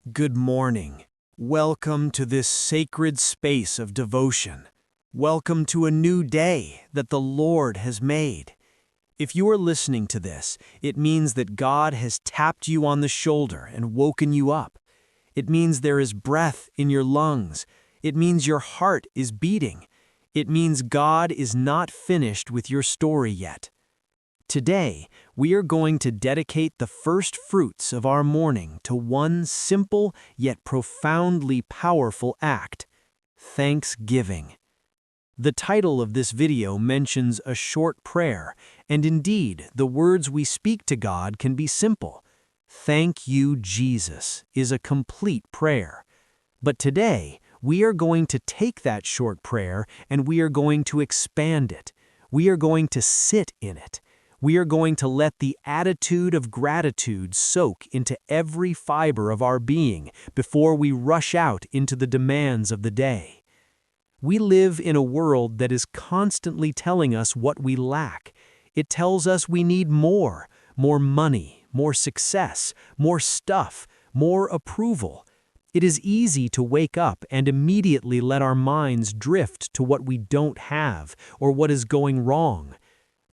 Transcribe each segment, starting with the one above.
Good morning. Welcome to this sacred space of devotion. Welcome to a new day that the Lord has made. If you are listening to this, it means that God has tapped you on the shoulder and woken you up. It means there is breath in your lungs. It means your heart is beating. It means God is not finished with your story yet. Today, we are going to dedicate the first fruits of our morning to one simple yet profoundly powerful act: thanksgiving. The title of this video mentions a short prayer, and indeed, the words we speak to God can be simple. "Thank you, Jesus" is a complete prayer. But today, we are going to take that short prayer and we are going to expand it. We are going to sit in it. We are going to let the attitude of gratitude soak into every fiber of our being before we rush out into the demands of the day. We live in a world that is constantly telling us what we lack. It tells us we need more money, more success, more stuff, more approval. It is easy to wake up and immediately let our minds drift to what we don't have or what is going wrong.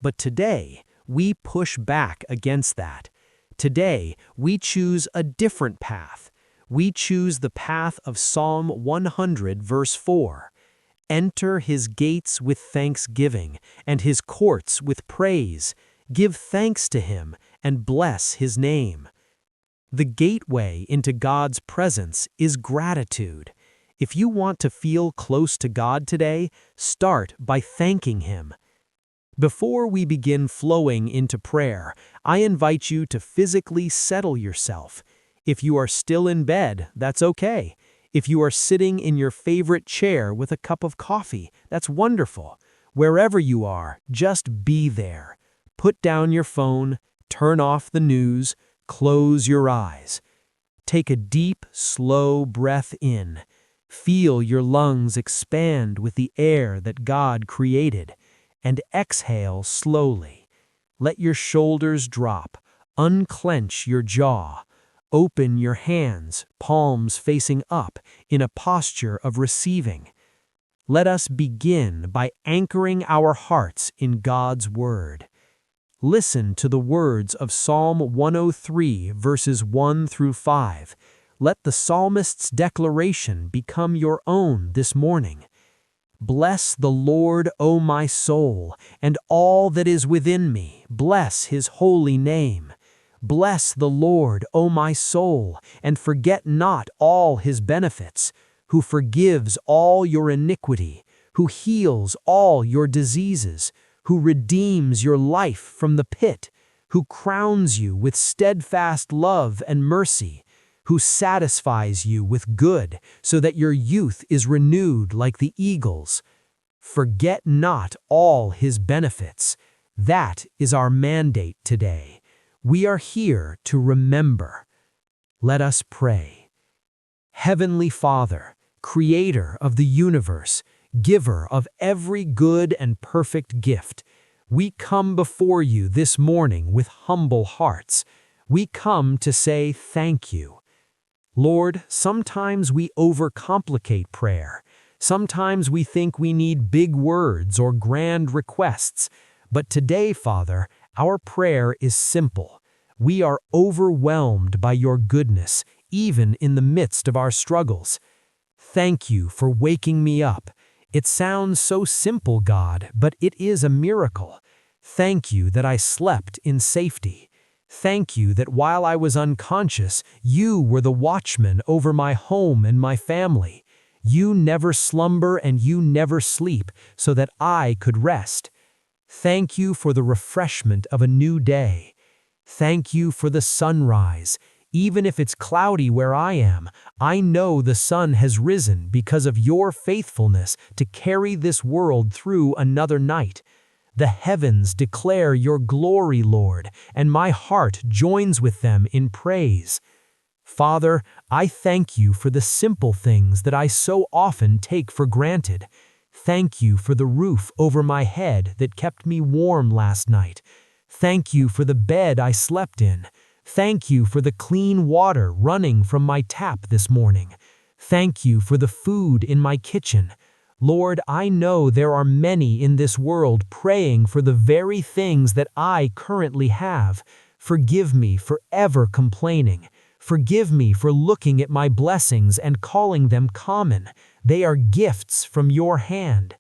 But today, we push back against that. Today, we choose a different path. We choose the path of Psalm 100, verse 4. "Enter his gates with thanksgiving, and his courts with praise. Give thanks to him, and bless his name." The gateway into God's presence is gratitude. If you want to feel close to God today, start by thanking him. Before we begin flowing into prayer, I invite you to physically settle yourself. If you are still in bed, that's okay. If you are sitting in your favorite chair with a cup of coffee, that's wonderful. Wherever you are, just be there. Put down your phone, turn off the news, close your eyes. Take a deep, slow breath in. Feel your lungs expand with the air that God created. And exhale slowly. Let your shoulders drop. Unclench your jaw. Open your hands, palms facing up, in a posture of receiving. Let us begin by anchoring our hearts in God's Word. Listen to the words of Psalm 103, verses 1 through 5. Let the psalmist's declaration become your own this morning. "Bless the Lord, O my soul, and all that is within me. Bless his holy name. Bless the Lord, O my soul, and forget not all his benefits, who forgives all your iniquity, who heals all your diseases, who redeems your life from the pit, who crowns you with steadfast love and mercy, who satisfies you with good, so that your youth is renewed like the eagles. Forget not all his benefits." That is our mandate today. We are here to remember. Let us pray. Heavenly Father, creator of the universe, giver of every good and perfect gift, we come before you this morning with humble hearts. We come to say thank you. Lord, sometimes we overcomplicate prayer. Sometimes we think we need big words or grand requests. But today, Father, our prayer is simple. We are overwhelmed by your goodness, even in the midst of our struggles. Thank you for waking me up. It sounds so simple, God, but it is a miracle. Thank you that I slept in safety. Thank you that while I was unconscious, you were the watchman over my home and my family. You never slumber and you never sleep, so that I could rest. Thank you for the refreshment of a new day. Thank you for the sunrise. Even if it's cloudy where I am, I know the sun has risen because of your faithfulness to carry this world through another night. The heavens declare your glory, Lord, and my heart joins with them in praise. Father, I thank you for the simple things that I so often take for granted. Thank you for the roof over my head that kept me warm last night. Thank you for the bed I slept in. Thank you for the clean water running from my tap this morning. Thank you for the food in my kitchen. Lord, I know there are many in this world praying for the very things that I currently have. Forgive me for ever complaining. Forgive me for looking at my blessings and calling them common. They are gifts from your hand.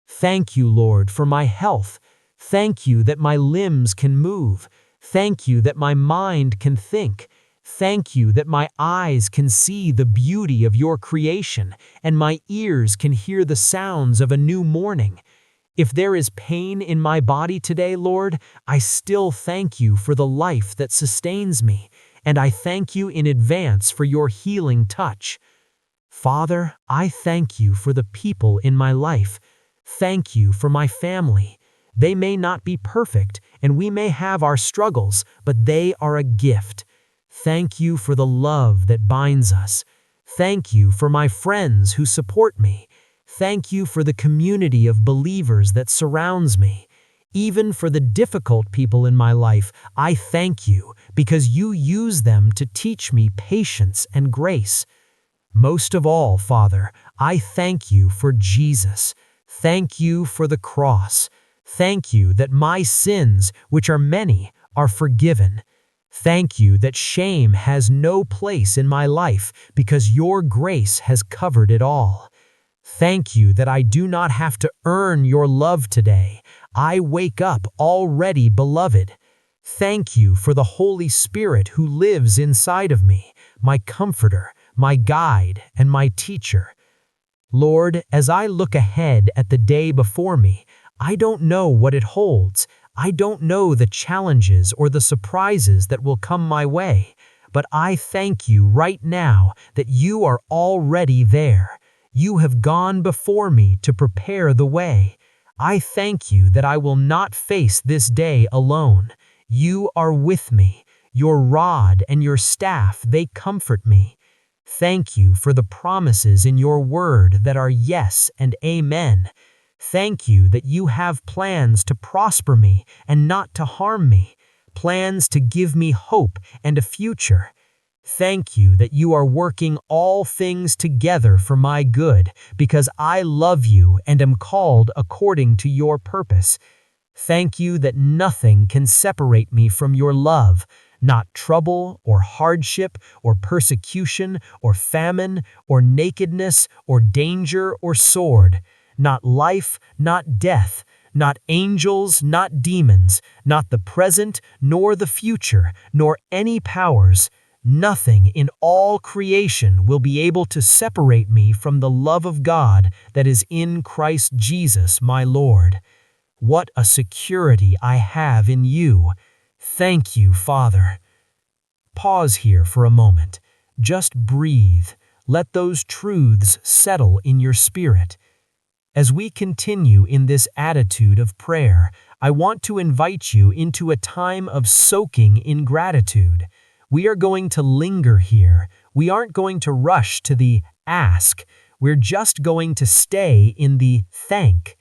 Thank you, Lord, for my health. Thank you that my limbs can move. Thank you that my mind can think. Thank you that my eyes can see the beauty of your creation and my ears can hear the sounds of a new morning. If there is pain in my body today, Lord, I still thank you for the life that sustains me, and I thank you in advance for your healing touch. Father, I thank you for the people in my life. Thank you for my family. They may not be perfect, and we may have our struggles, but they are a gift. Thank you for the love that binds us. Thank you for my friends who support me. Thank you for the community of believers that surrounds me. Even for the difficult people in my life, I thank you because you use them to teach me patience and grace. Most of all, Father, I thank you for Jesus. Thank you for the cross. Thank you that my sins, which are many, are forgiven. Thank you that shame has no place in my life because your grace has covered it all. Thank you that I do not have to earn your love today. I wake up already beloved. Thank you for the Holy Spirit who lives inside of me, my comforter, my guide, and my teacher. Lord, as I look ahead at the day before me, I don't know what it holds. I don't know the challenges or the surprises that will come my way, but I thank you right now that you are already there. You have gone before me to prepare the way. I thank you that I will not face this day alone. You are with me. Your rod and your staff, they comfort me. Thank you for the promises in your word that are yes and amen. Thank you that you have plans to prosper me and not to harm me, plans to give me hope and a future. Thank you that you are working all things together for my good because I love you and am called according to your purpose. Thank you that nothing can separate me from your love, not trouble or hardship or persecution or famine or nakedness or danger or sword. Not life, not death, not angels, not demons, not the present, nor the future, nor any powers. Nothing in all creation will be able to separate me from the love of God that is in Christ Jesus, my Lord. What a security I have in you. Thank you, Father. Pause here for a moment. Just breathe. Let those truths settle in your spirit. As we continue in this attitude of prayer, I want to invite you into a time of soaking in gratitude. We are going to linger here. We aren't going to rush to the ask. We're just going to stay in the thank.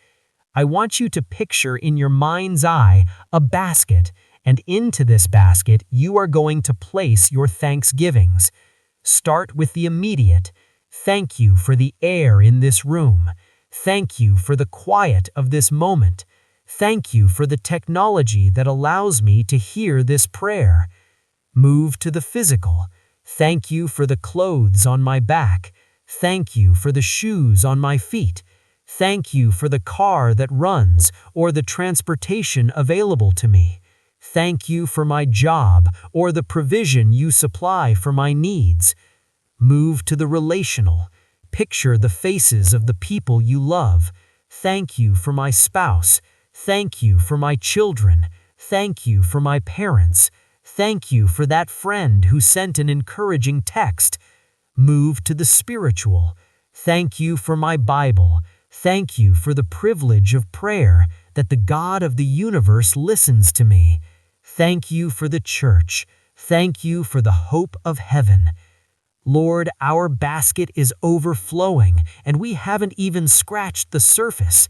I want you to picture in your mind's eye a basket, and into this basket you are going to place your thanksgivings. Start with the immediate. Thank you for the air in this room. Thank you for the quiet of this moment. Thank you for the technology that allows me to hear this prayer. Move to the physical. Thank you for the clothes on my back. Thank you for the shoes on my feet. Thank you for the car that runs or the transportation available to me. Thank you for my job or the provision you supply for my needs. Move to the relational. Picture the faces of the people you love. Thank you for my spouse. Thank you for my children. Thank you for my parents. Thank you for that friend who sent an encouraging text. Move to the spiritual. Thank you for my Bible. Thank you for the privilege of prayer, that the God of the universe listens to me. Thank you for the church. Thank you for the hope of heaven. Lord, our basket is overflowing, and we haven't even scratched the surface.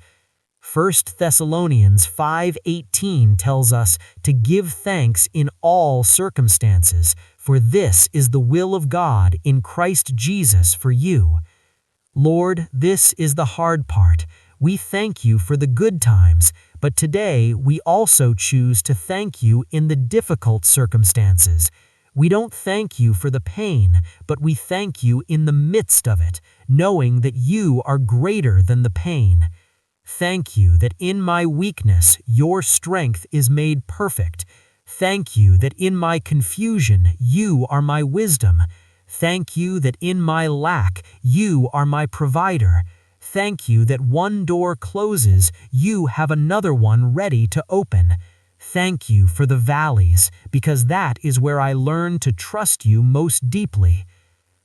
1 Thessalonians 5:18 tells us to give thanks in all circumstances, for this is the will of God in Christ Jesus for you. Lord, this is the hard part. We thank you for the good times, but today we also choose to thank you in the difficult circumstances. We don't thank you for the pain, but we thank you in the midst of it, knowing that you are greater than the pain. Thank you that in my weakness your strength is made perfect. Thank you that in my confusion you are my wisdom. Thank you that in my lack you are my provider. Thank you that one door closes, you have another one ready to open. Thank you for the valleys, because that is where I learn to trust you most deeply.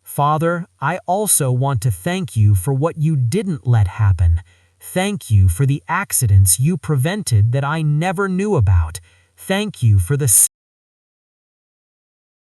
Father, I also want to thank you for what you didn't let happen. Thank you for the accidents you prevented that I never knew about. Thank you for the